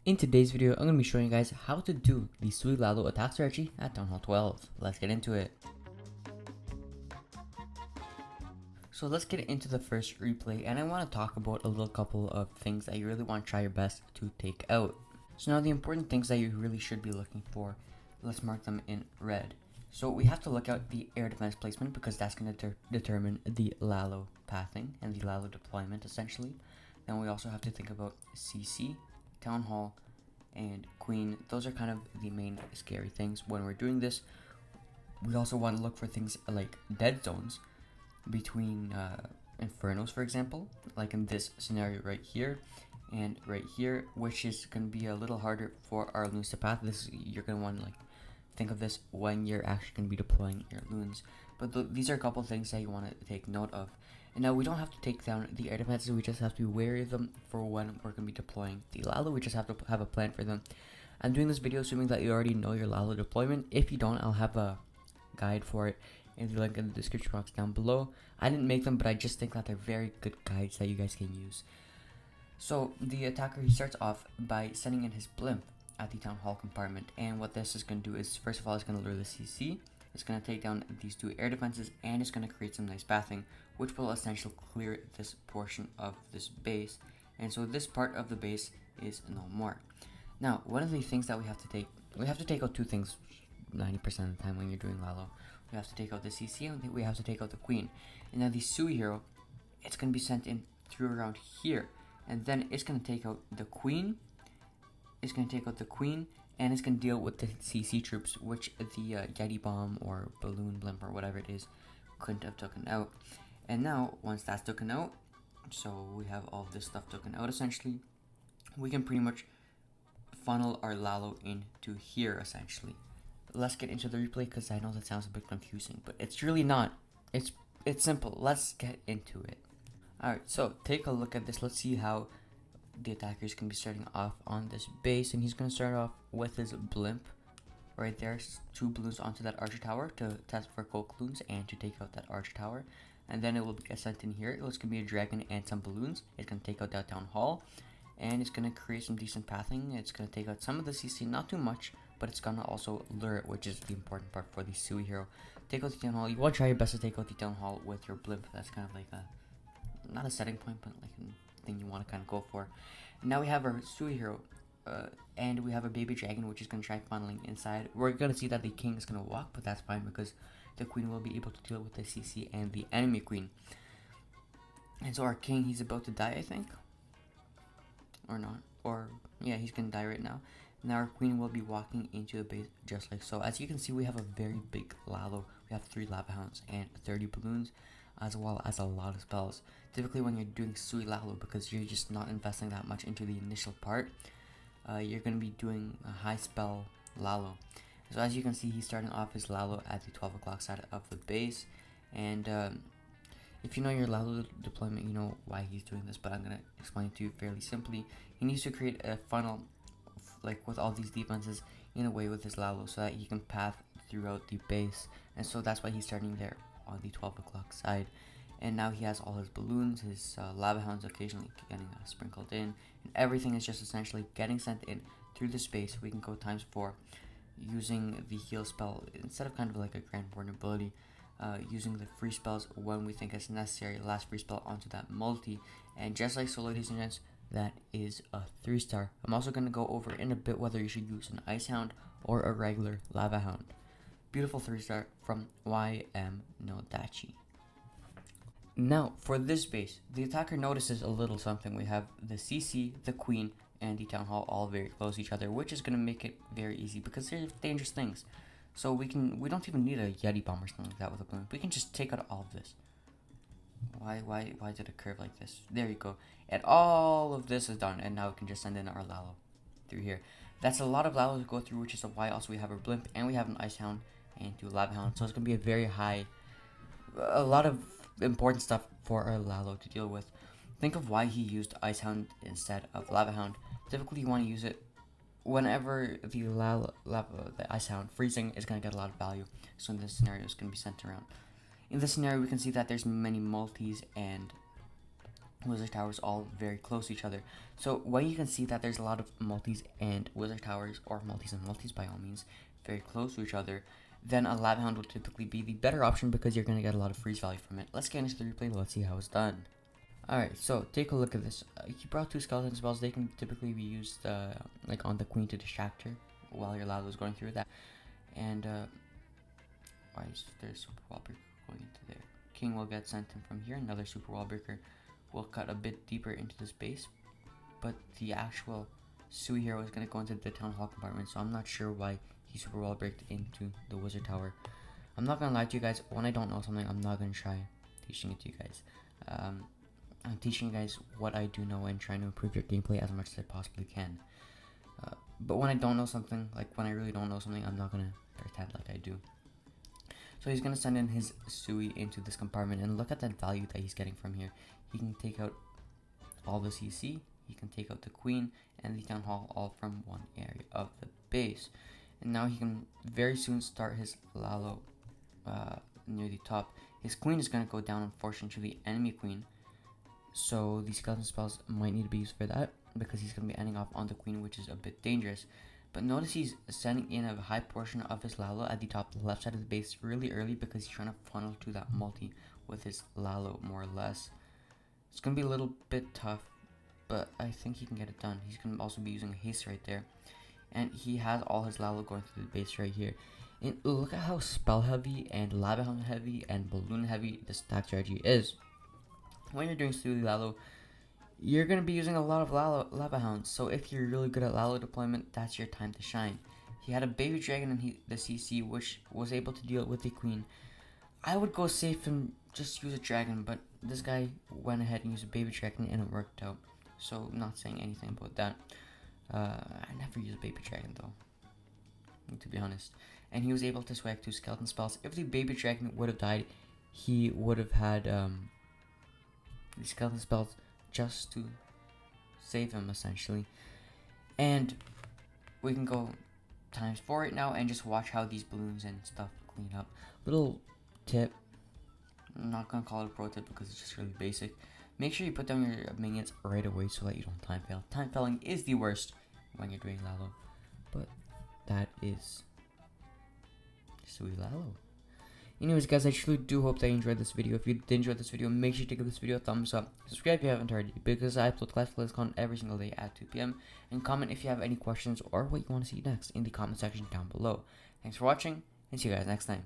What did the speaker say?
In today's video, I'm going to be showing you guys how to do the sweet Lalo attack strategy at Town Hall 12. Let's get into it. So let's get into the first replay, and I want to talk about a little couple of things that you really want to try your best to take out. So now the important things that you really should be looking for, let's mark them in red. So we have to look out the air defense placement because that's going to determine the Lalo pathing and the Lalo deployment essentially. Then we also have to think about CC, Town Hall, and Queen. Those are kind of the main scary things when we're doing this. We also want to look for things like dead zones between Infernos, for example, like in this scenario right here and right here, which is going to be a little harder for our loons to path. You're going to want to like think of this when you're actually going to be deploying your loons. But these are a couple things that you want to take note of. And now we don't have to take down the air defenses, we just have to be wary of them for when we're going to be deploying the Lalo. We just have to have a plan for them. I'm doing this video assuming that you already know your Lalo deployment. If you don't, I'll have a guide for it in the link in the description box down below. I didn't make them, but I just think that they're very good guides that you guys can use. So the attacker, he starts off by sending in his blimp at the Town Hall compartment, and what this is going to do is, first of all, it's going to lure the CC. It's going to take down these two air defenses, and it's going to create some nice pathing, which will essentially clear this portion of this base. And so this part of the base is no more. Now, one of the things that we have to take out two things 90% of the time when you're doing Lalo. We have to take out the CC, and we have to take out the Queen. And now the Sui hero, it's going to be sent in through around here, and then it's going to take out the Queen. It's going to take out the Queen, and it's going to deal with the CC troops, which the Yeti bomb or balloon blimp or whatever it is couldn't have taken out. And now, once that's taken out, so we have all of this stuff taken out essentially, we can pretty much funnel our Lalo into here essentially. Let's get into the replay because I know that sounds a bit confusing, but it's really not. It's simple. Let's get into it. Alright, so take a look at this. Let's see how the attackers can be starting off on this base, and he's going to start off with his blimp right there, two balloons onto that archer tower to test for coke loons and to take out that archer tower. And then it will get sent in here. It's going to be a dragon and some balloons. It's going to take out that Town Hall, and it's going to create some decent pathing. It's going to take out some of the CC, not too much, but it's going to also lure it, which is the important part for the Sui hero. Take out the Town Hall. You want to try your best to take out the Town Hall with your blimp. That's kind of like not a setting point, but like a thing you want to kind of go for. And now we have our Sui hero, and we have a baby dragon, which is going to try funneling inside. We're going to see that the king is going to walk, but that's fine because the queen will be able to deal with the CC and the enemy queen. And so our king, he's about to die, I think. Or not. Or, yeah, he's going to die right now. Now our queen will be walking into the base just like so. As you can see, we have a very big Lalo. We have 3 lava hounds and 30 balloons, as well as a lot of spells. Typically when you're doing Sui Lalo, because you're just not investing that much into the initial part, you're going to be doing a high spell Lalo. So as you can see, he's starting off his Lalo at the 12 o'clock side of the base, and if you know your Lalo deployment, you know why he's doing this, but I'm going to explain it to you fairly simply. He needs to create a funnel like with all these defenses in a way with his Lalo so that he can path throughout the base, and so that's why he's starting there on the 12 o'clock side. And now he has all his balloons, his lava hounds occasionally getting sprinkled in, and everything is just essentially getting sent in through the space. We can go ×4 using the heal spell instead of kind of like a grand vulnerability, using the free spells when we think it's necessary. Last free spell onto that multi, and just like so, ladies and gents, that is a 3-star. I'm also going to go over in a bit whether you should use an ice hound or a regular lava hound. Beautiful 3-star from YM Nodachi. Now for this base, the attacker notices a little something. We have the CC, the queen, and the Town Hall all very close to each other, which is going to make it very easy because they're dangerous things. So we don't even need a Yeti bomb or something like that with a balloon. We can just take out all of this. Why did it curve like this? There you go. And all of this is done, and now we can just send in our Lalo through here. That's a lot of Lalo to go through, which is why also we have our blimp, and we have an ice hound and 2 lava hounds. So it's going to be a lot of important stuff for our Lalo to deal with. Think of why he used ice hound instead of lava hound. Typically you want to use it whenever the ice hound freezing is going to get a lot of value. So in this scenario, it's going to be sent around. In this scenario, we can see that there's many multis and wizard towers all very close to each other. So when you can see that there's a lot of multis and wizard towers, or multis and multis by all means, very close to each other, then a lava hound will typically be the better option because you're going to get a lot of freeze value from it. Let's get into the replay. Let's see how it's done. Alright, so take a look at this. He brought 2 skeleton spells. They can typically be used like on the queen to distract her while your Lalo is going through that. And why is there a super wall breaker going into there? King will get sent in from here. Another super wall breaker will cut a bit deeper into the space. But the actual Sui hero is going to go into the town hall compartment, so I'm not sure why he super wall breaked into the wizard tower. I'm not going to lie to you guys. When I don't know something, I'm not going to try teaching it to you guys. I'm teaching you guys what I do know and trying to improve your gameplay as much as I possibly can. But when I don't know something, like when I really don't know something, I'm not going to pretend like I do. So he's going to send in his Sui into this compartment, and look at that value that he's getting from here. He can take out all the CC, he can take out the queen and the town hall all from one area of the base. And now he can very soon start his Lalo near the top. His queen is going to go down, unfortunately, to the enemy queen. So these skeleton spells might need to be used for that, because he's going to be ending off on the queen, which is a bit dangerous. But notice he's sending in a high portion of his Lalo at the top left side of the base really early, because he's trying to funnel to that multi with his Lalo, more or less. It's going to be a little bit tough, but I think he can get it done. He's going to also be using a haste right there. And he has all his Lalo going through the base right here. And look at how spell heavy and lava hound heavy and balloon heavy the stack strategy is. When you're doing Sui Lalo, you're going to be using a lot of lava hounds. So if you're really good at Lalo deployment, that's your time to shine. He had a baby dragon in the CC, which was able to deal with the queen. I would go safe and just use a dragon, but this guy went ahead and used a baby dragon and it worked out. So not saying anything about that. I never use a baby dragon though, to be honest. And he was able to swag 2 skeleton spells. If the baby dragon would have died, he would have had the skeleton spells just to save him, essentially. And we can go ×4 right now and just watch how these balloons and stuff clean up. Little tip, I'm not gonna call it a pro tip because it's just really basic. Make sure you put down your minions right away so that you don't time fail. Time failing is the worst when you're doing Lalo, but that is Sui Lalo. Anyways, guys, I truly do hope that you enjoyed this video. If you did enjoy this video, make sure to give this video a thumbs up. Subscribe if you haven't already, because I upload class playlist content every single day at 2 p.m. And comment if you have any questions or what you want to see next in the comment section down below. Thanks for watching, and see you guys next time.